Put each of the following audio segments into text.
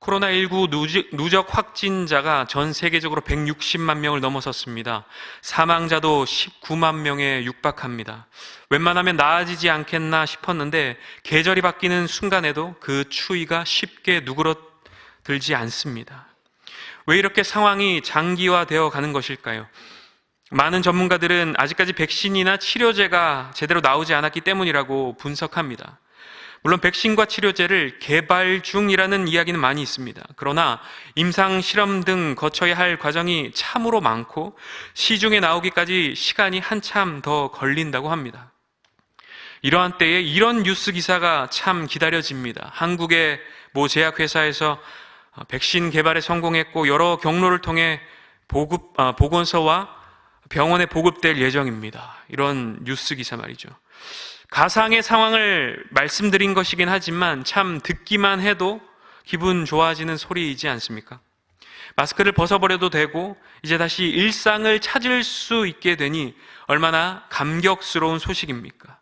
코로나19 누적 확진자가 전 세계적으로 160만 명을 넘어섰습니다. 사망자도 19만 명에 육박합니다. 웬만하면 나아지지 않겠나 싶었는데 계절이 바뀌는 순간에도 그 추위가 쉽게 누그러들지 않습니다. 왜 이렇게 상황이 장기화되어 가는 것일까요? 많은 전문가들은 아직까지 백신이나 치료제가 제대로 나오지 않았기 때문이라고 분석합니다. 물론 백신과 치료제를 개발 중이라는 이야기는 많이 있습니다. 그러나 임상 실험 등 거쳐야 할 과정이 참으로 많고 시중에 나오기까지 시간이 한참 더 걸린다고 합니다. 이러한 때에 이런 뉴스 기사가 참 기다려집니다. 한국의 모 제약회사에서 백신 개발에 성공했고 여러 경로를 통해 보건소와 병원에 보급될 예정입니다. 이런 뉴스 기사 말이죠. 가상의 상황을 말씀드린 것이긴 하지만 참 듣기만 해도 기분 좋아지는 소리이지 않습니까? 마스크를 벗어버려도 되고 이제 다시 일상을 찾을 수 있게 되니 얼마나 감격스러운 소식입니까?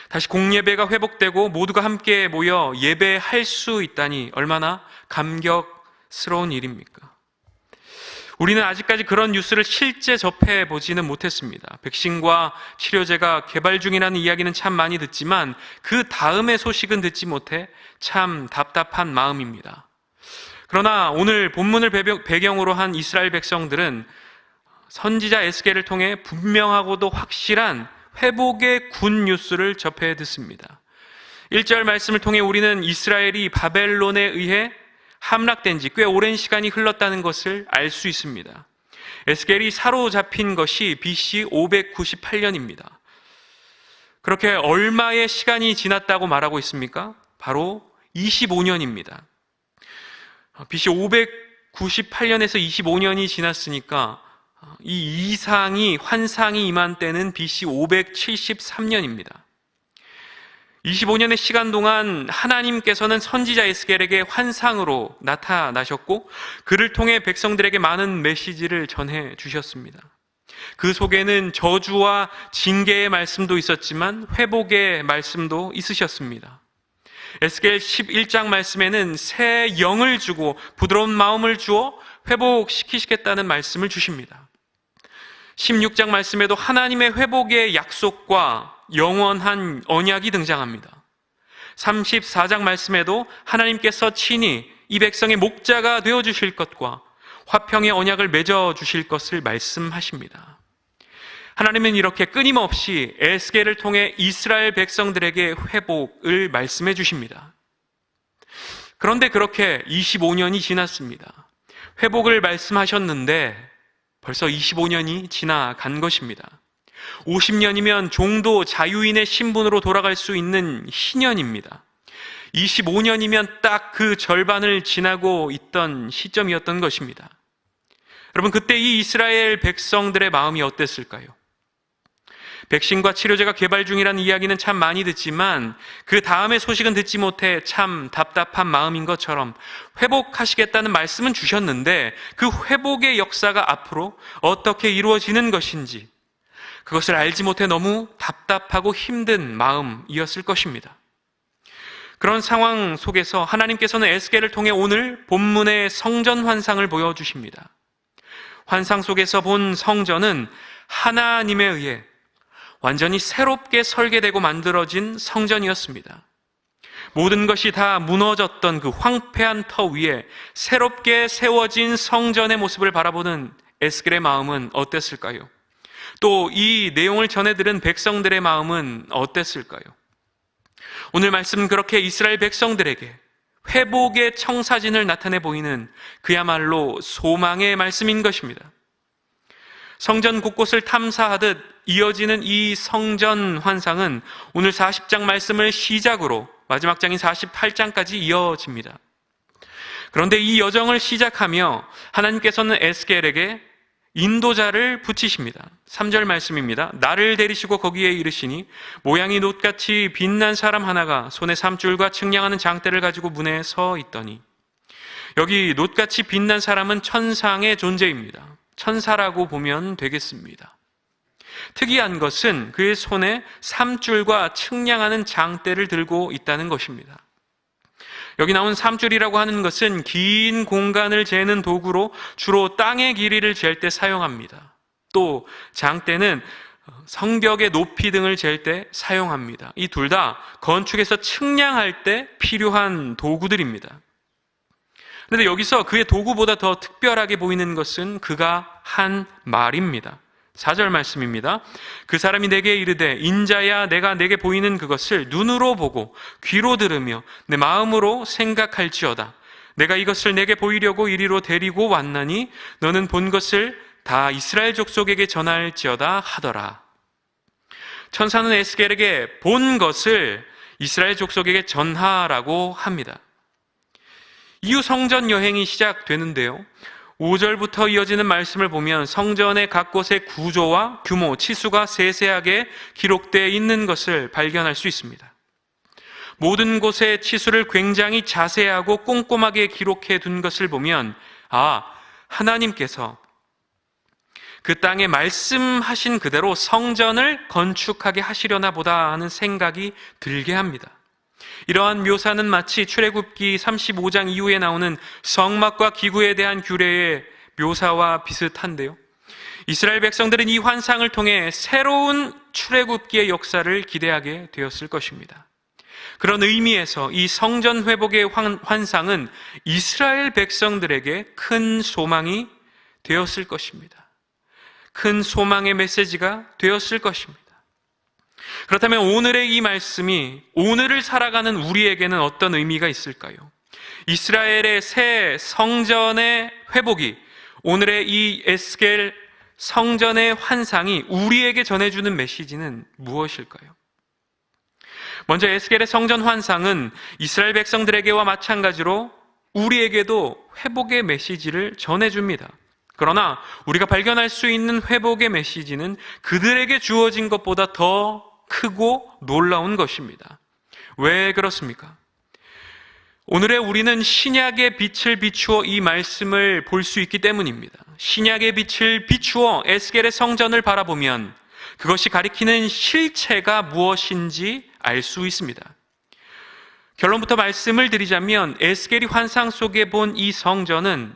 다시 공예배가 회복되고 모두가 함께 모여 예배할 수 있다니 얼마나 감격스러운 일입니까? 우리는 아직까지 그런 뉴스를 실제 접해보지는 못했습니다. 백신과 치료제가 개발 중이라는 이야기는 참 많이 듣지만 그 다음의 소식은 듣지 못해 참 답답한 마음입니다. 그러나 오늘 본문을 배경으로 한 이스라엘 백성들은 선지자 에스겔을 통해 분명하고도 확실한 회복의 굿 뉴스를 접해 듣습니다. 1절 말씀을 통해 우리는 이스라엘이 바벨론에 의해 함락된 지 꽤 오랜 시간이 흘렀다는 것을 알 수 있습니다. 에스겔이 사로잡힌 것이 BC 598년입니다. 그렇게 얼마의 시간이 지났다고 말하고 있습니까? 바로 25년입니다. BC 598년에서 25년이 지났으니까 이 환상이 임한 때는 BC 573년입니다. 25년의 시간 동안 하나님께서는 선지자 에스겔에게 환상으로 나타나셨고 그를 통해 백성들에게 많은 메시지를 전해 주셨습니다. 그 속에는 저주와 징계의 말씀도 있었지만 회복의 말씀도 있으셨습니다. 에스겔 11장 말씀에는 새 영을 주고 부드러운 마음을 주어 회복시키시겠다는 말씀을 주십니다. 16장 말씀에도 하나님의 회복의 약속과 영원한 언약이 등장합니다. 34장 말씀에도 하나님께서 친히 이 백성의 목자가 되어주실 것과 화평의 언약을 맺어주실 것을 말씀하십니다. 하나님은 이렇게 끊임없이 에스겔을 통해 이스라엘 백성들에게 회복을 말씀해 주십니다. 그런데 그렇게 25년이 지났습니다. 회복을 말씀하셨는데 벌써 25년이 지나간 것입니다. 50년이면 종도 자유인의 신분으로 돌아갈 수 있는 희년입니다. 25년이면 딱 그 절반을 지나고 있던 시점이었던 것입니다. 여러분, 그때 이 이스라엘 백성들의 마음이 어땠을까요? 백신과 치료제가 개발 중이라는 이야기는 참 많이 듣지만 그 다음의 소식은 듣지 못해 참 답답한 마음인 것처럼 회복하시겠다는 말씀은 주셨는데 그 회복의 역사가 앞으로 어떻게 이루어지는 것인지 그것을 알지 못해 너무 답답하고 힘든 마음이었을 것입니다. 그런 상황 속에서 하나님께서는 에스겔을 통해 오늘 본문의 성전 환상을 보여주십니다. 환상 속에서 본 성전은 하나님에 의해 완전히 새롭게 설계되고 만들어진 성전이었습니다. 모든 것이 다 무너졌던 그 황폐한 터 위에 새롭게 세워진 성전의 모습을 바라보는 에스겔의 마음은 어땠을까요? 또 이 내용을 전해들은 백성들의 마음은 어땠을까요? 오늘 말씀은 그렇게 이스라엘 백성들에게 회복의 청사진을 나타내 보이는 그야말로 소망의 말씀인 것입니다. 성전 곳곳을 탐사하듯 이어지는 이 성전 환상은 오늘 40장 말씀을 시작으로 마지막 장인 48장까지 이어집니다. 그런데 이 여정을 시작하며 하나님께서는 에스겔에게 인도자를 붙이십니다. 3절 말씀입니다. 나를 데리시고 거기에 이르시니 모양이 놋같이 빛난 사람 하나가 손에 삼줄과 측량하는 장대를 가지고 문에 서 있더니, 여기 놋같이 빛난 사람은 천상의 존재입니다. 천사라고 보면 되겠습니다. 특이한 것은 그의 손에 삼줄과 측량하는 장대를 들고 있다는 것입니다. 여기 나온 삼줄이라고 하는 것은 긴 공간을 재는 도구로 주로 땅의 길이를 잴 때 사용합니다. 또 장대는 성벽의 높이 등을 잴 때 사용합니다. 이 둘 다 건축에서 측량할 때 필요한 도구들입니다. 그런데 여기서 그의 도구보다 더 특별하게 보이는 것은 그가 한 말입니다. 4절 말씀입니다. 그 사람이 내게 이르되 인자야 내가 내게 보이는 그것을 눈으로 보고 귀로 들으며 내 마음으로 생각할지어다. 내가 이것을 내게 보이려고 이리로 데리고 왔나니 너는 본 것을 다 이스라엘 족속에게 전할지어다 하더라. 천사는 에스겔에게 본 것을 이스라엘 족속에게 전하라고 합니다. 이후 성전 여행이 시작되는데요. 5절부터 이어지는 말씀을 보면 성전의 각 곳의 구조와 규모, 치수가 세세하게 기록되어 있는 것을 발견할 수 있습니다. 모든 곳의 치수를 굉장히 자세하고 꼼꼼하게 기록해 둔 것을 보면 하나님께서 그 땅에 말씀하신 그대로 성전을 건축하게 하시려나 보다 하는 생각이 들게 합니다. 이러한 묘사는 마치 출애굽기 35장 이후에 나오는 성막과 기구에 대한 규례의 묘사와 비슷한데요. 이스라엘 백성들은 이 환상을 통해 새로운 출애굽기의 역사를 기대하게 되었을 것입니다. 그런 의미에서 이 성전 회복의 환상은 이스라엘 백성들에게 큰 소망이 되었을 것입니다. 큰 소망의 메시지가 되었을 것입니다. 그렇다면 오늘의 이 말씀이 오늘을 살아가는 우리에게는 어떤 의미가 있을까요? 이스라엘의 새 성전의 회복이 오늘의 이 에스겔 성전의 환상이 우리에게 전해주는 메시지는 무엇일까요? 먼저 에스겔의 성전 환상은 이스라엘 백성들에게와 마찬가지로 우리에게도 회복의 메시지를 전해줍니다. 그러나 우리가 발견할 수 있는 회복의 메시지는 그들에게 주어진 것보다 더 크고 놀라운 것입니다. 왜 그렇습니까? 오늘의 우리는 신약의 빛을 비추어 이 말씀을 볼 수 있기 때문입니다. 신약의 빛을 비추어 에스겔의 성전을 바라보면 그것이 가리키는 실체가 무엇인지 알 수 있습니다. 결론부터 말씀을 드리자면 에스겔이 환상 속에 본 이 성전은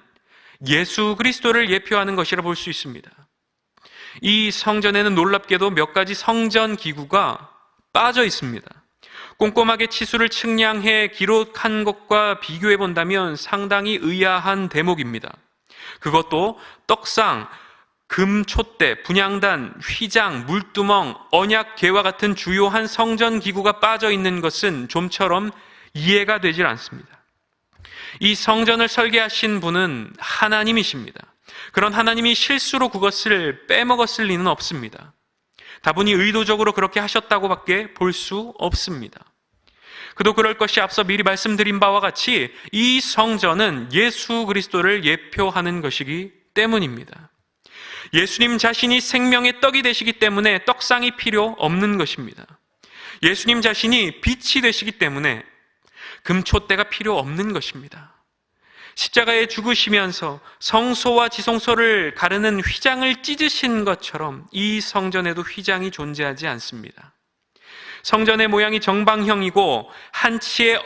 예수 그리스도를 예표하는 것이라 볼 수 있습니다. 이 성전에는 놀랍게도 몇 가지 성전 기구가 빠져 있습니다. 꼼꼼하게 치수를 측량해 기록한 것과 비교해 본다면 상당히 의아한 대목입니다. 그것도 떡상, 금 촛대, 분향단, 휘장, 물두멍, 언약궤와 같은 주요한 성전 기구가 빠져 있는 것은 좀처럼 이해가 되질 않습니다. 이 성전을 설계하신 분은 하나님이십니다. 그런 하나님이 실수로 그것을 빼먹었을 리는 없습니다. 다분히 의도적으로 그렇게 하셨다고밖에 볼 수 없습니다. 그도 그럴 것이 앞서 미리 말씀드린 바와 같이 이 성전은 예수 그리스도를 예표하는 것이기 때문입니다. 예수님 자신이 생명의 떡이 되시기 때문에 떡상이 필요 없는 것입니다. 예수님 자신이 빛이 되시기 때문에 금촛대가 필요 없는 것입니다. 십자가에 죽으시면서 성소와 지성소를 가르는 휘장을 찢으신 것처럼 이 성전에도 휘장이 존재하지 않습니다. 성전의 모양이 정방형이고 한치의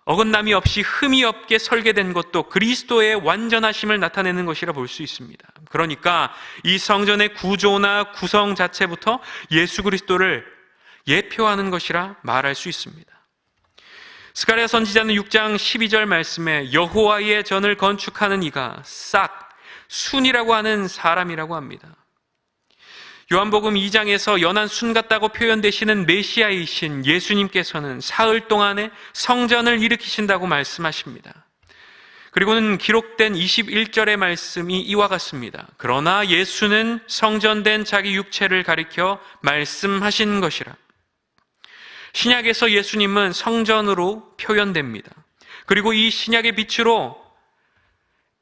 어긋남이 없이 흠이 없게 설계된 것도 그리스도의 완전하심을 나타내는 것이라 볼 수 있습니다. 그러니까 이 성전의 구조나 구성 자체부터 예수 그리스도를 예표하는 것이라 말할 수 있습니다. 스가랴 선지자는 6장 12절 말씀에 여호와의 전을 건축하는 이가 싹 순이라고 하는 사람이라고 합니다. 요한복음 2장에서 연한 순 같다고 표현되시는 메시아이신 예수님께서는 사흘 동안에 성전을 일으키신다고 말씀하십니다. 그리고는 기록된 21절의 말씀이 이와 같습니다. 그러나 예수는 성전된 자기 육체를 가리켜 말씀하신 것이라. 신약에서 예수님은 성전으로 표현됩니다. 그리고 이 신약의 빛으로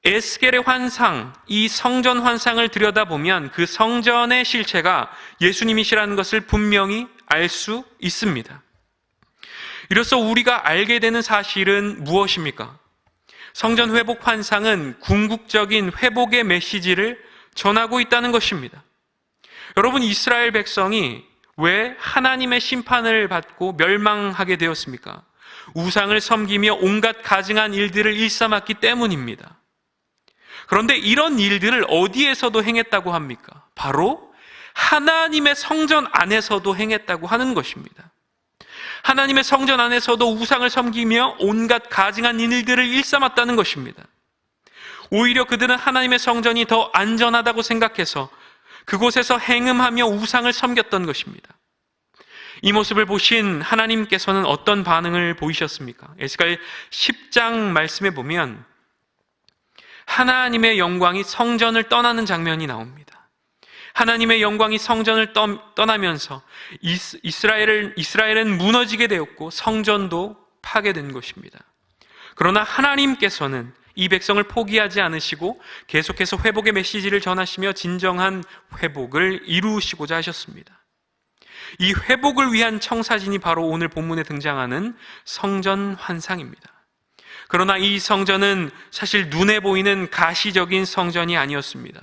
에스겔의 환상, 이 성전 환상을 들여다보면 그 성전의 실체가 예수님이시라는 것을 분명히 알 수 있습니다. 이로써 우리가 알게 되는 사실은 무엇입니까? 성전 회복 환상은 궁극적인 회복의 메시지를 전하고 있다는 것입니다. 여러분, 이스라엘 백성이 왜 하나님의 심판을 받고 멸망하게 되었습니까? 우상을 섬기며 온갖 가증한 일들을 일삼았기 때문입니다. 그런데 이런 일들을 어디에서도 행했다고 합니까? 바로 하나님의 성전 안에서도 행했다고 하는 것입니다. 하나님의 성전 안에서도 우상을 섬기며 온갖 가증한 일들을 일삼았다는 것입니다. 오히려 그들은 하나님의 성전이 더 안전하다고 생각해서 그곳에서 행음하며 우상을 섬겼던 것입니다. 이 모습을 보신 하나님께서는 어떤 반응을 보이셨습니까? 에스겔 10장 말씀에 보면 하나님의 영광이 성전을 떠나는 장면이 나옵니다. 하나님의 영광이 성전을 떠나면서 이스라엘은 무너지게 되었고 성전도 파괴된 것입니다. 그러나 하나님께서는 이 백성을 포기하지 않으시고 계속해서 회복의 메시지를 전하시며 진정한 회복을 이루시고자 하셨습니다. 이 회복을 위한 청사진이 바로 오늘 본문에 등장하는 성전 환상입니다. 그러나 이 성전은 사실 눈에 보이는 가시적인 성전이 아니었습니다.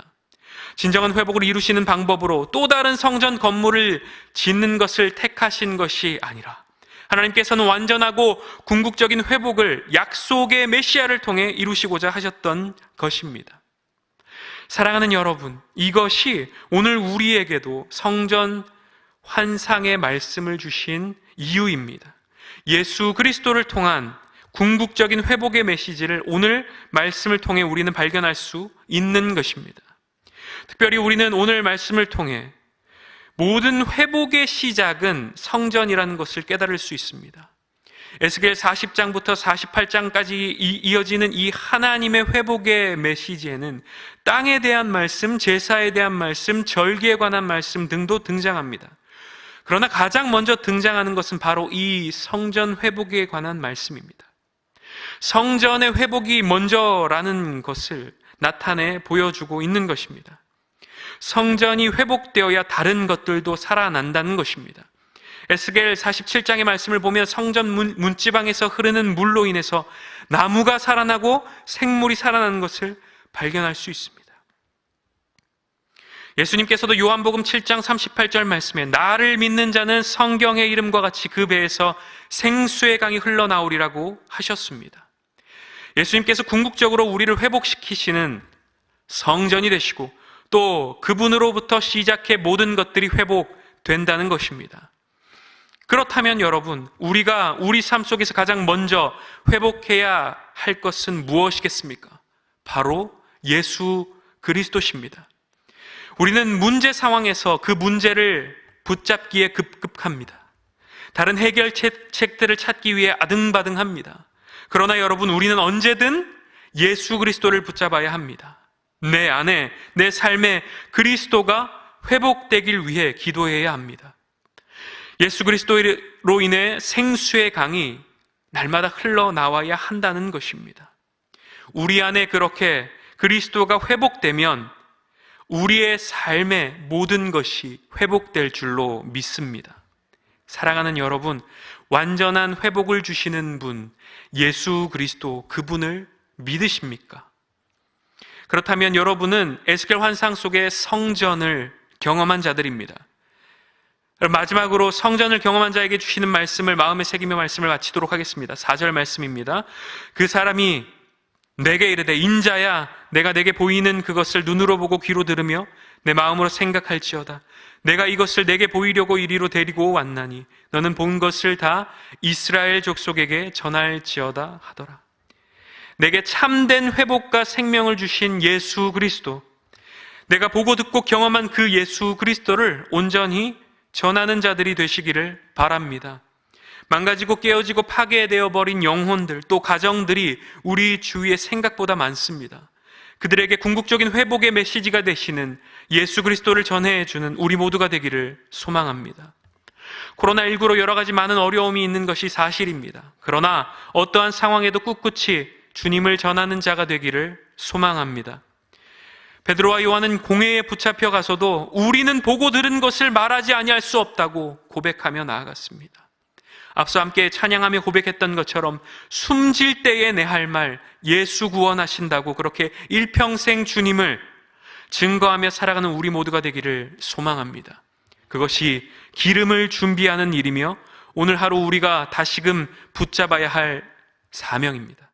진정한 회복을 이루시는 방법으로 또 다른 성전 건물을 짓는 것을 택하신 것이 아니라 하나님께서는 완전하고 궁극적인 회복을 약속의 메시아를 통해 이루시고자 하셨던 것입니다. 사랑하는 여러분, 이것이 오늘 우리에게도 성전 환상의 말씀을 주신 이유입니다. 예수 그리스도를 통한 궁극적인 회복의 메시지를 오늘 말씀을 통해 우리는 발견할 수 있는 것입니다. 특별히 우리는 오늘 말씀을 통해 모든 회복의 시작은 성전이라는 것을 깨달을 수 있습니다. 에스겔 40장부터 48장까지 이어지는 이 하나님의 회복의 메시지에는 땅에 대한 말씀, 제사에 대한 말씀, 절기에 관한 말씀 등도 등장합니다. 그러나 가장 먼저 등장하는 것은 바로 이 성전 회복에 관한 말씀입니다. 성전의 회복이 먼저라는 것을 나타내 보여주고 있는 것입니다. 성전이 회복되어야 다른 것들도 살아난다는 것입니다. 에스겔 47장의 말씀을 보면 성전 문지방에서 흐르는 물로 인해서 나무가 살아나고 생물이 살아나는 것을 발견할 수 있습니다. 예수님께서도 요한복음 7장 38절 말씀에 나를 믿는 자는 성경의 이름과 같이 그 배에서 생수의 강이 흘러나오리라고 하셨습니다. 예수님께서 궁극적으로 우리를 회복시키시는 성전이 되시고 또 그분으로부터 시작해 모든 것들이 회복된다는 것입니다. 그렇다면 여러분, 우리가 우리 삶 속에서 가장 먼저 회복해야 할 것은 무엇이겠습니까? 바로 예수 그리스도십니다. 우리는 문제 상황에서 그 문제를 붙잡기에 급급합니다. 다른 해결책들을 찾기 위해 아등바등합니다. 그러나 여러분, 우리는 언제든 예수 그리스도를 붙잡아야 합니다. 내 안에, 내 삶에 그리스도가 회복되길 위해 기도해야 합니다. 예수 그리스도로 인해 생수의 강이 날마다 흘러나와야 한다는 것입니다. 우리 안에 그렇게 그리스도가 회복되면 우리의 삶의 모든 것이 회복될 줄로 믿습니다. 사랑하는 여러분, 완전한 회복을 주시는 분, 예수 그리스도, 그분을 믿으십니까? 그렇다면 여러분은 에스겔 환상 속의 성전을 경험한 자들입니다. 마지막으로 성전을 경험한 자에게 주시는 말씀을 마음에 새기며 말씀을 마치도록 하겠습니다. 4절 말씀입니다. 그 사람이 내게 이르되 인자야, 내가 내게 보이는 그것을 눈으로 보고 귀로 들으며 내 마음으로 생각할지어다. 내가 이것을 내게 보이려고 이리로 데리고 왔나니 너는 본 것을 다 이스라엘 족속에게 전할지어다 하더라. 내게 참된 회복과 생명을 주신 예수 그리스도, 내가 보고 듣고 경험한 그 예수 그리스도를 온전히 전하는 자들이 되시기를 바랍니다. 망가지고 깨어지고 파괴되어 버린 영혼들, 또 가정들이 우리 주위에 생각보다 많습니다. 그들에게 궁극적인 회복의 메시지가 되시는 예수 그리스도를 전해주는 우리 모두가 되기를 소망합니다. 코로나19로 여러 가지 많은 어려움이 있는 것이 사실입니다. 그러나 어떠한 상황에도 꿋꿋이 주님을 전하는 자가 되기를 소망합니다. 베드로와 요한은 공회에 붙잡혀 가서도 우리는 보고 들은 것을 말하지 아니할 수 없다고 고백하며 나아갔습니다. 앞서 함께 찬양하며 고백했던 것처럼 숨질 때에 내 할 말 예수 구원하신다고 그렇게 일평생 주님을 증거하며 살아가는 우리 모두가 되기를 소망합니다. 그것이 기름을 준비하는 일이며 오늘 하루 우리가 다시금 붙잡아야 할 사명입니다.